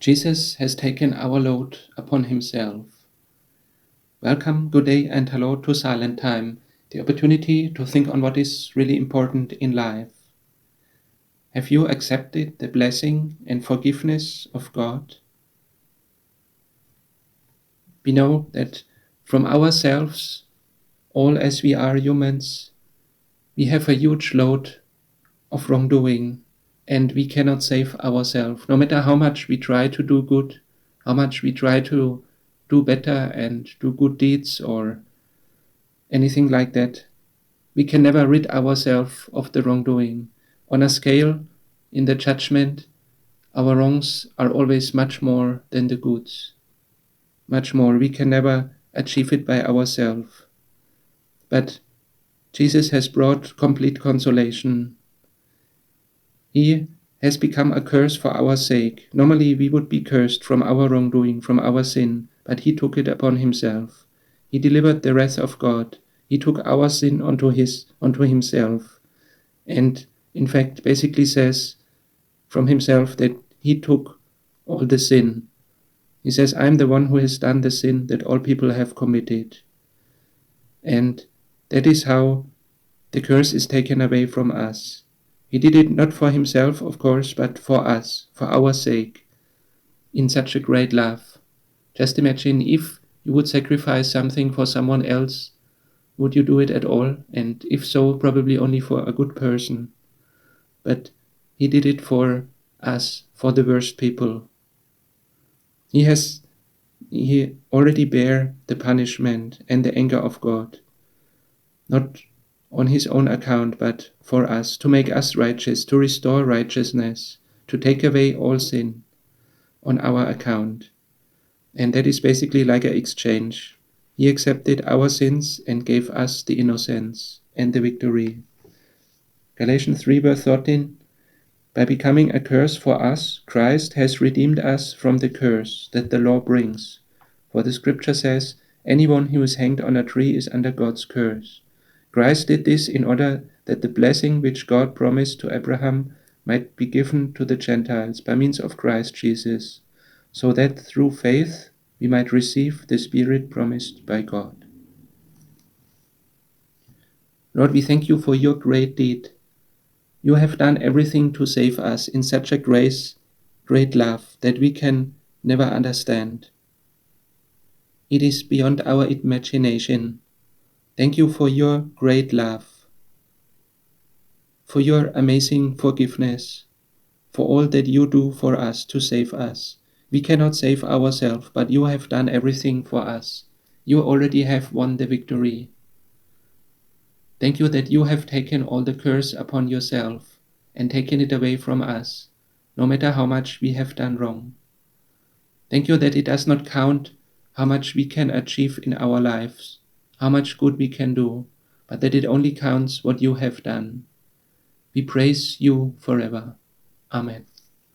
Jesus has taken our load upon himself. Welcome, good day, and hello to Silent Time, the opportunity to think on what is really important in life. Have you accepted the blessing and forgiveness of God? We know that from ourselves, all as we are humans, we have a huge load of wrongdoing, and we cannot save ourselves. No matter how much we try to do good, how much we try to do better and do good deeds or anything like that, we can never rid ourselves of the wrongdoing. On a scale, in the judgment, our wrongs are always much more than the goods. Much more. We can never achieve it by ourselves. But Jesus has brought complete consolation. He has become a curse for our sake. Normally we would be cursed from our wrongdoing, from our sin, but he took it upon himself. He delivered the wrath of God. He took our sin onto himself. And in fact basically says from himself that he took all the sin. He says, I'm the one who has done the sin that all people have committed. And that is how the curse is taken away from us. He did it not for himself, of course, but for us, for our sake, in such a great love. Just imagine if you would sacrifice something for someone else, would you do it at all? And if so, probably only for a good person. But he did it for us, for the worst people. He already bare the punishment and the anger of God, not on his own account, but for us, to make us righteous, to restore righteousness, to take away all sin on our account. And that is basically like an exchange. He accepted our sins and gave us the innocence and the victory. Galatians 3 verse 13, by becoming a curse for us, Christ has redeemed us from the curse that the law brings. For the scripture says, anyone who is hanged on a tree is under God's curse. Christ did this in order that the blessing which God promised to Abraham might be given to the Gentiles by means of Christ Jesus, so that through faith we might receive the Spirit promised by God. Lord, we thank you for your great deed. You have done everything to save us in such a great love that we can never understand. It is beyond our imagination. Thank you for your great love, for your amazing forgiveness, for all that you do for us to save us. We cannot save ourselves, but you have done everything for us. You already have won the victory. Thank you that you have taken all the curse upon yourself and taken it away from us, no matter how much we have done wrong. Thank you that it does not count how much we can achieve in our lives, how much good we can do, but that it only counts what you have done. We praise you forever. Amen.